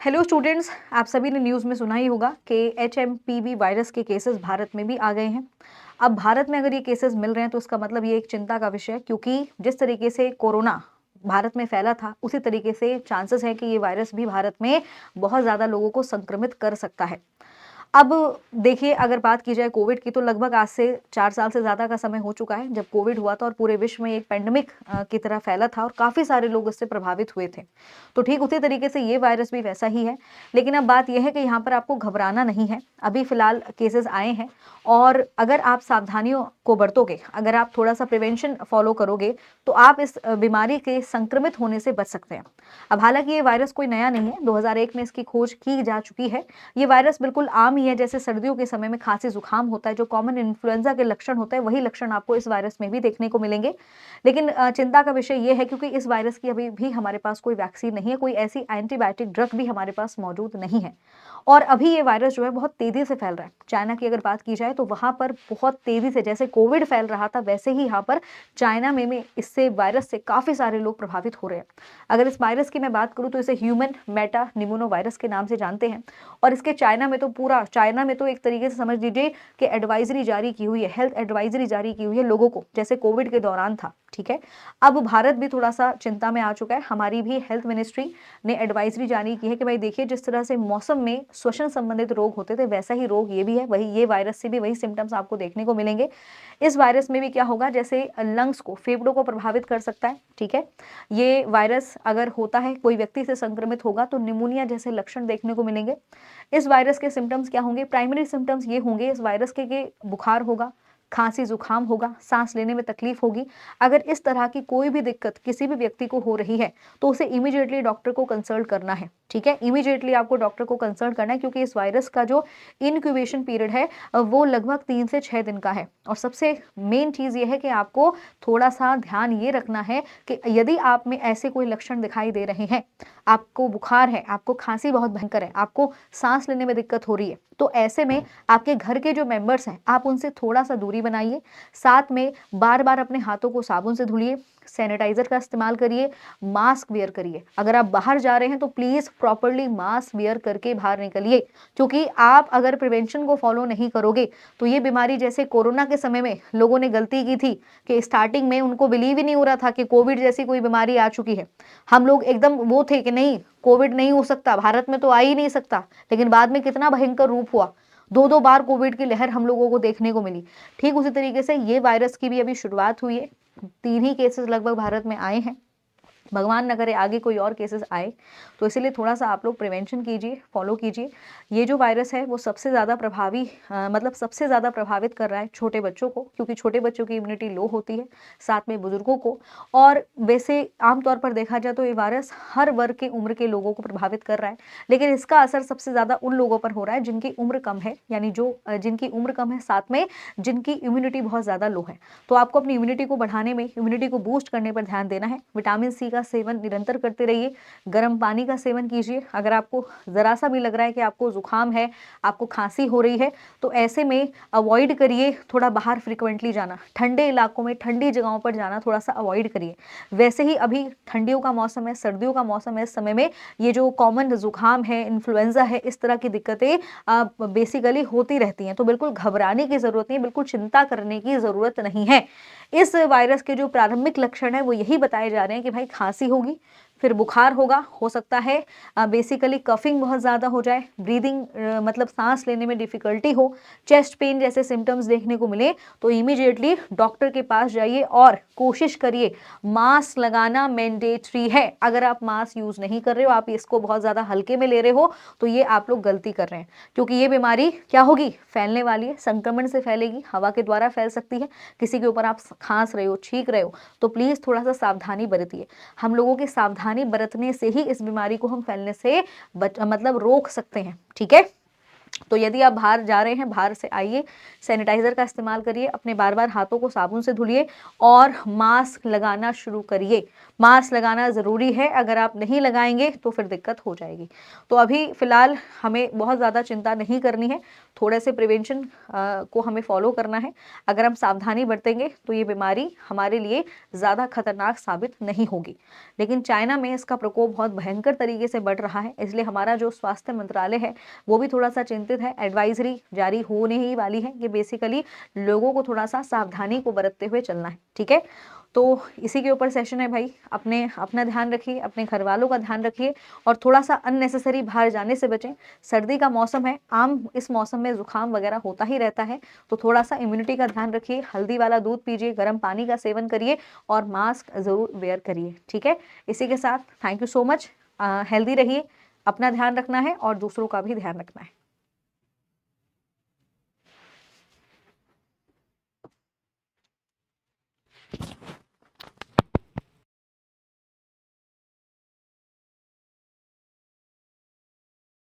Hello students, आप सभी ने न्यूज़ में सुना ही होगा कि HMPV वायरस के केसेस भारत में भी आ गए हैं। अब भारत में अगर ये केसेस मिल रहे हैं तो इसका मतलब ये एक चिंता का विषय है, क्योंकि जिस तरीके से कोरोना भारत में फैला था उसी तरीके से चांसेस है कि ये वायरस भी भारत में बहुत ज़्यादा लोगों को संक्रमित कर सकता है। अब देखिए, अगर बात की जाए कोविड की, तो लगभग आज से 4 साल से ज़्यादा का समय हो चुका है जब कोविड हुआ था और पूरे विश्व में एक पैंडेमिक की तरह फैला था और काफ़ी सारे लोग इससे प्रभावित हुए थे। तो ठीक उसी तरीके से ये वायरस भी वैसा ही है। लेकिन अब बात यह है कि यहाँ पर आपको घबराना नहीं है। अभी फ़िलहाल केसेज़ आए हैं और अगर आप सावधानियों को बरतोगे, अगर आप थोड़ा-सा प्रिवेंशन फ़ॉलो करोगे, तो आप इस बीमारी के संक्रमित होने से बच सकते हैं। अब हालाँकि ये वायरस कोई नया नहीं है, 2001 में इसकी खोज की जा चुकी है। ये वायरस बिल्कुल आम ही है, जैसे सर्दियों के समय में खांसी जुकाम होता है, जो कॉमन इन्फ्लुएंजा के लक्षण होते हैं, वही लक्षण आपको इस वायरस में भी देखने को मिलेंगे। लेकिन चिंता का विषय ये है, क्योंकि इस वायरस की अभी भी हमारे पास कोई वैक्सीन नहीं है, कोई ऐसी एंटीबायोटिक ड्रग भी हमारे पास मौजूद नहीं है। और अभी ये वायरस जो है बहुत तेज़ी से फैल रहा है। चाइना की अगर बात की जाए तो वहाँ पर बहुत तेज़ी से, जैसे कोविड फैल रहा था, वैसे ही यहाँ पर चाइना में भी इससे वायरस से काफ़ी सारे लोग प्रभावित हो रहे हैं। अगर इस वायरस की मैं बात करूँ तो इसे ह्यूमन मेटा निमोनो वायरस के नाम से जानते हैं। और इसके चाइना में तो एक तरीके से समझ लीजिए कि एडवाइजरी जारी की हुई है, हेल्थ एडवाइजरी जारी की हुई है लोगों को, जैसे कोविड के दौरान था। ठीक है, अब भारत भी थोड़ा सा चिंता में आ चुका है। हमारी भी हेल्थ मिनिस्ट्री ने एडवाइजरी जारी की है कि भाई देखिए, जिस तरह से मौसम में श्वसन संबंधित रोग होते थे, वैसा ही रोग ये भी है, वही ये वायरस से भी वही सिम्टम्स आपको देखने को मिलेंगे। इस वायरस में भी क्या होगा, जैसे लंग्स को, फेफड़ों को प्रभावित कर सकता है। ठीक है, ये वायरस अगर होता है, कोई व्यक्ति से संक्रमित होगा, तो निमोनिया जैसे लक्षण देखने को मिलेंगे। इस वायरस के सिम्टम्स क्या होंगे? प्राइमरी सिम्टम्स ये होंगे इस वायरस के कि बुखार होगा, खांसी जुकाम होगा, सांस लेने में तकलीफ होगी। अगर इस तरह की कोई भी दिक्कत किसी भी व्यक्ति को हो रही है, तो उसे इमीडिएटली डॉक्टर को कंसल्ट करना है। ठीक है, इमीडिएटली आपको डॉक्टर को कंसल्ट करना है, क्योंकि इस वायरस का जो इनक्यूबेशन पीरियड है वो लगभग 3 से 6 दिन का है। और सबसे मेन चीज़ ये है कि आपको थोड़ा-सा ध्यान ये रखना है कि यदि आप में ऐसे कोई लक्षण दिखाई दे रहे हैं, आपको बुखार है, आपको खांसी बहुत भयंकर है, आपको सांस लेने में दिक्कत हो रही है, तो ऐसे में आपके घर के जो मेंबर्स हैं, आप उनसे थोड़ा-सा दूरी बनाइए। साथ में बार-बार अपने हाथों को साबुन से धुलिए, सैनिटाइज़र का इस्तेमाल करिए, मास्क वियर करिए। अगर आप बाहर जा रहे हैं तो प्लीज़ प्रॉपर्ली मास्क वियर करके बाहर निकलिए, क्योंकि आप अगर प्रिवेंशन को फॉलो नहीं करोगे, तो ये बीमारी, जैसे कोरोना के समय में लोगों ने गलती की थी कि स्टार्टिंग में उनको बिलीव ही नहीं हो रहा था कि कोविड जैसी कोई बीमारी आ चुकी है। हम लोग एकदम वो थे कि नहीं, कोविड नहीं हो सकता, भारत में तो आ ही नहीं सकता। लेकिन बाद में कितना भयंकर रूप हुआ, 2-2 बार कोविड की लहर हम लोगों को देखने को मिली। ठीक उसी तरीके से ये वायरस की भी अभी शुरुआत हुई है। 3 ही केसेस लगभग भारत में आए हैं। भगवान ना करे आगे कोई और केसेस आए, तो इसीलिए थोड़ा-सा आप लोग प्रिवेंशन कीजिए, फॉलो कीजिए। ये जो वायरस है वो सबसे ज़्यादा प्रभावी मतलब सबसे ज़्यादा प्रभावित कर रहा है छोटे बच्चों को, क्योंकि छोटे बच्चों की इम्यूनिटी लो होती है, साथ में बुजुर्गों को। और वैसे आम तौर पर देखा जाए तो ये वायरस हर वर्ग के उम्र के लोगों को प्रभावित कर रहा है, लेकिन इसका असर सबसे ज़्यादा उन लोगों पर हो रहा है जिनकी उम्र कम है, यानी जो जिनकी उम्र कम है, साथ में जिनकी इम्यूनिटी बहुत ज़्यादा लो है। तो आपको अपनी इम्यूनिटी को बढ़ाने में, इम्यूनिटी को बूस्ट करने पर ध्यान देना है। विटामिन सी का सेवन निरंतर करते रहिए, गर्म पानी का सेवन कीजिए। अगर आपको ज़रा-सा भी लग रहा है कि आपको ज़ुकाम है, आपको खाँसी हो रही है, तो ऐसे में अवॉइड करिए थोड़ा बाहर फ्रीक्वेंटली जाना। ठंडे इलाकों में, ठंडी जगहों पर जाना थोड़ा-सा अवॉइड करिए। वैसे ही अभी ठंडियों का मौसम है, सर्दियों का मौसम है, इस समय में ये जो कॉमन ज़ुकाम है, इन्फ्लुएंज़ा है, इस तरह की दिक्कतें बेसिकली होती रहती हैं। तो बिल्कुल घबराने की ज़रूरत नहीं है, बिल्कुल चिंता करने की ज़रूरत नहीं है। इस वायरस के जो प्रारंभिक लक्षण हैं वो यही बताए जा रहे हैं कि भाई खाँसी होगी, फिर बुखार होगा, हो सकता है बेसिकली कफिंग बहुत ज़्यादा हो जाए, ब्रीदिंग मतलब सांस लेने में डिफ़िकल्टी हो, चेस्ट पेन जैसे सिम्टम्स देखने को मिले, तो इमीडिएटली डॉक्टर के पास जाइए और कोशिश करिए। मास्क लगाना मैंडेटरी है। अगर आप मास्क यूज़ नहीं कर रहे हो, आप इसको बहुत ज़्यादा हल्के में ले रहे हो, तो ये आप लोग गलती कर रहे हैं, क्योंकि ये बीमारी क्या होगी, फैलने वाली है, संक्रमण से फैलेगी, हवा के द्वारा फैल सकती है। किसी के ऊपर आप खांस रहे हो, छींक रहे हो, तो प्लीज़ थोड़ा-सा सावधानी बरतिए। हम लोगों की सावधानी बरतने से ही इस बीमारी को हम फैलने से मतलब रोक सकते हैं। ठीक है? तो यदि आप बाहर जा रहे हैं, बाहर से आइए, सैनिटाइज़र का इस्तेमाल करिए, अपने बार-बार हाथों को साबुन से धुलिए और मास्क लगाना शुरू करिए। मास्क लगाना ज़रूरी है, अगर आप नहीं लगाएँगे तो फिर दिक्कत हो जाएगी। तो अभी फ़िलहाल हमें बहुत ज़्यादा चिंता नहीं करनी है, थोड़े से प्रिवेंशन को हमें फ़ॉलो करना है। अगर हम सावधानी बरतेंगे तो ये बीमारी हमारे लिए ज़्यादा खतरनाक साबित नहीं होगी। लेकिन चाइना में इसका प्रकोप बहुत भयंकर तरीके से बढ़ रहा है, इसलिए हमारा जो स्वास्थ्य मंत्रालय है वो भी थोड़ा-सा चिंतित है। एडवाइज़री जारी होने ही वाली है कि बेसिकली लोगों को थोड़ा-सा सावधानी को बरतते हुए चलना है, ठीक है? तो इसी के ऊपर सेशन है भाई। अपना ध्यान रखिए, अपने घरवालों का ध्यान रखिए और थोड़ा-सा अननेसेसरी बाहर जाने से बचें। सर्दी का मौसम है, आम इस मौसम में ज़ुकाम वगैरह होता ही रहता है, तो थोड़ा-सा इम्यूनिटी का ध्यान रखिए, हल्दी वाला दूध पीजिए, गर्म पानी का सेवन करिए और मास्क ज़रूर वियर करिए, ठीक है? इसी के साथ thank you so much. Healthy रहिए, अपना ध्यान रखना है और दूसरों का भी ध्यान रखना है।